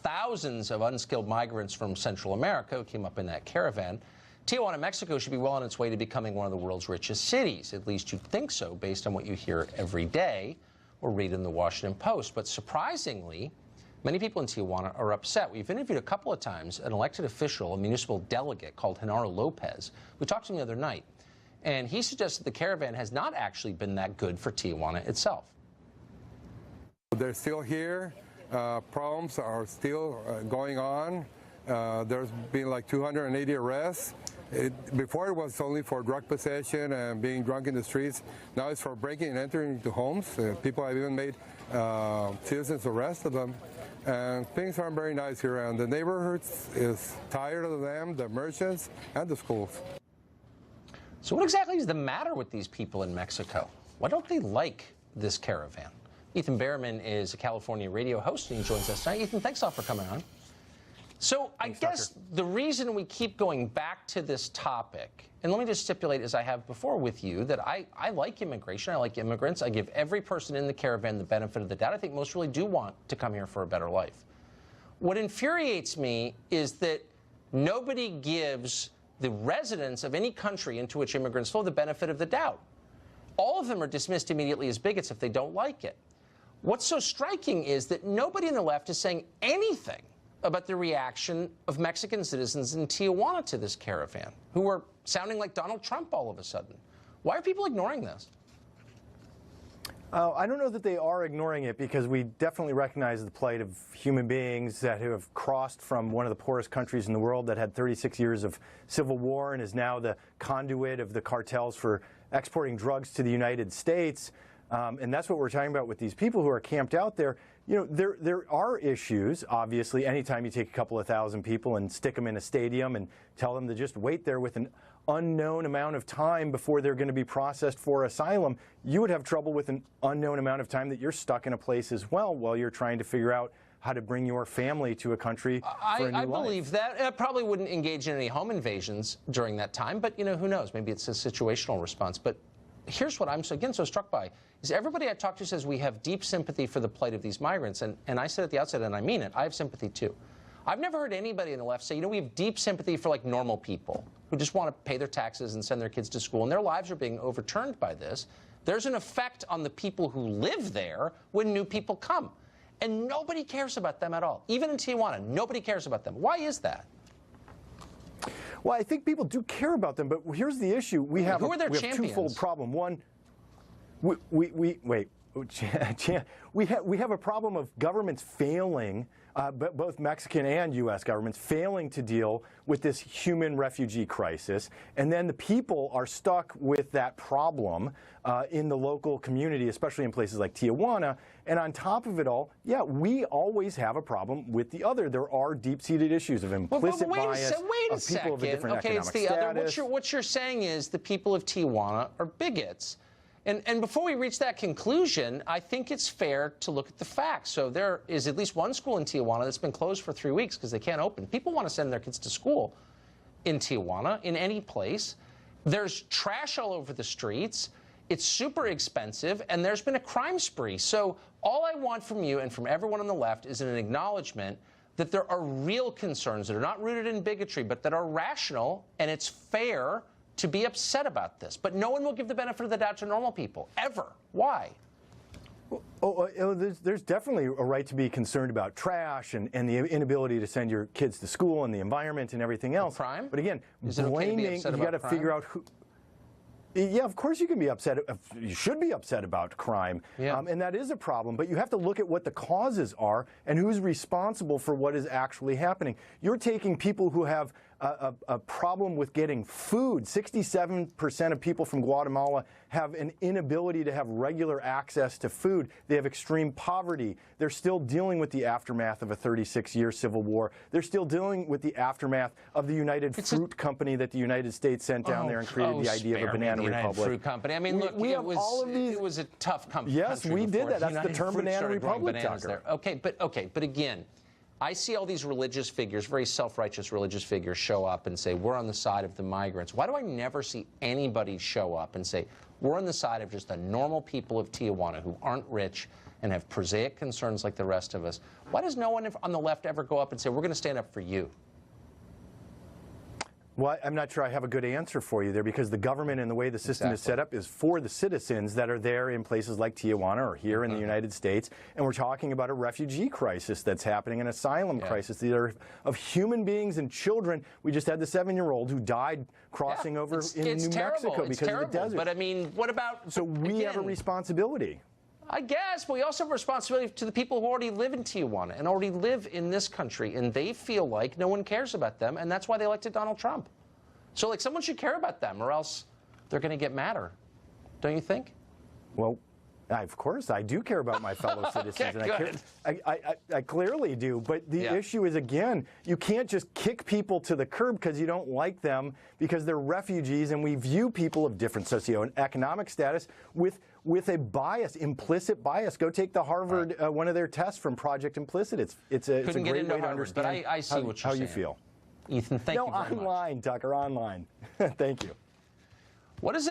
thousands of unskilled migrants from Central America who came up in that caravan, Tijuana, Mexico should be well on its way to becoming one of the world's richest cities. At least you'd think so, based on what you hear every day or read in the Washington Post. But surprisingly, many people in Tijuana are upset. We've interviewed a couple of times an elected official, a municipal delegate called Genaro Lopez. We talked to him the other night, and he suggested the caravan has not actually been that good for Tijuana itself. They're still here. Problems are still going on. There's been like 280 arrests. Before it was only for drug possession and being drunk in the streets. Now it's for breaking and entering into homes. People have even made citizens arrest of them. And things aren't very nice here. And the neighborhood is tired of them, the merchants, and the schools. So what exactly is the matter with these people in Mexico? Why don't they like this caravan? Ethan Behrman is a California radio host, and he joins us tonight. Ethan, thanks all for coming on. So I guess the reason we keep going back to this topic, and let me just stipulate, as I have before with you, that I like immigration, I like immigrants. I give every person in the caravan the benefit of the doubt. I think most really do want to come here for a better life. What infuriates me is that nobody gives the residents of any country into which immigrants flow the benefit of the doubt. All of them are dismissed immediately as bigots if they don't like it. What's so striking is that nobody on the left is saying anything about the reaction of Mexican citizens in Tijuana to this caravan, who are sounding like Donald Trump all of a sudden. Why are people ignoring this? I don't know that they are ignoring it, because we definitely recognize the plight of human beings that have crossed from one of the poorest countries in the world that had 36 years of civil war and is now the conduit of the cartels for exporting drugs to the United States. And that's what we're talking about with these people who are camped out there. You know, there are issues, obviously. Anytime you take a couple of thousand people and stick them in a stadium and tell them to just wait there with an unknown amount of time before they're going to be processed for asylum, you would have trouble with an unknown amount of time that you're stuck in a place as well while you're trying to figure out how to bring your family to a country for a new life. I believe that. I probably wouldn't engage in any home invasions during that time, but, you know, who knows? Maybe it's a situational response. But here's what I'm, again, so struck by, is everybody I talk to says we have deep sympathy for the plight of these migrants. And I said at the outset, and I mean it, I have sympathy too. I've never heard anybody on the left say, you know, we have deep sympathy for, like, normal people who just want to pay their taxes and send their kids to school, and their lives are being overturned by this. There's an effect on the people who live there when new people come. And nobody cares about them at all. Even in Tijuana, nobody cares about them. Why is that? Well, I think people do care about them, but here's the issue. We have Who are their we have champions? Twofold problem. One, we have a problem of governments failing, both Mexican and U.S. governments failing to deal with this human refugee crisis, and then the people are stuck with that problem in the local community, especially in places like Tijuana. And on top of it all, yeah, we always have a problem with the other. There are deep-seated issues of implicit bias of people of a different economic it's the status. Other. What you're saying is the people of Tijuana are bigots. And before we reach that conclusion, I think it's fair to look at the facts. So there is at least one school in Tijuana that's been closed for 3 weeks because they can't open. People want to send their kids to school in Tijuana, in any place. There's trash all over the streets. It's super expensive, and there's been a crime spree. So all I want from you and from everyone on the left is an acknowledgement that there are real concerns that are not rooted in bigotry, but that are rational, and it's fair to be upset about this. But no one will give the benefit of the doubt to normal people, ever. Why? There's definitely a right to be concerned about trash and the inability to send your kids to school and the environment and everything else. Crime? But again, is it okay to be upset about you got to crime? figure out who. Yeah, of course you can be upset. You should be upset about crime, and that is a problem. But you have to look at what the causes are and who's responsible for what is actually happening. You're taking people who have a problem with getting food. 67% of people from Guatemala have an inability to have regular access to food. They have extreme poverty. They're still dealing with the aftermath of a 36-year civil war. They're still dealing with the aftermath of the United Fruit Company that the United States sent down there and created the idea of a banana republic. Fruit Company. I mean, look, it was a tough country. Yes, we did that. That's the term banana republic. Okay, but again, I see all these religious figures, very self-righteous religious figures, show up and say, we're on the side of the migrants. Why do I never see anybody show up and say, we're on the side of just the normal people of Tijuana who aren't rich and have prosaic concerns like the rest of us, why does no one on the left ever go up and say, we're going to stand up for you? Well, I'm not sure I have a good answer for you there, because the government and the way the system is set up is for the citizens that are there in places like Tijuana or here in the United States. And we're talking about a refugee crisis that's happening, an asylum crisis. These are of human beings and children. We just had the 7-year-old who died crossing over in New Mexico because of the desert. But I mean, what about... So we have a responsibility. I guess, but we also have a responsibility to the people who already live in Tijuana and already live in this country, and they feel like no one cares about them, and that's why they elected Donald Trump. So, like, someone should care about them, or else they're going to get madder. Don't you think? Well, of course, I do care about my fellow citizens. Okay, and I clearly do. But the issue is, again, you can't just kick people to the curb because you don't like them, because they're refugees, and we view people of different socioeconomic status with a bias, implicit bias. Go take the Harvard, one of their tests from Project Implicit. It's a great way to understand I see what you're how saying. you feel. Ethan, thank you very much. No, online, Tucker, online. Thank you. What is it?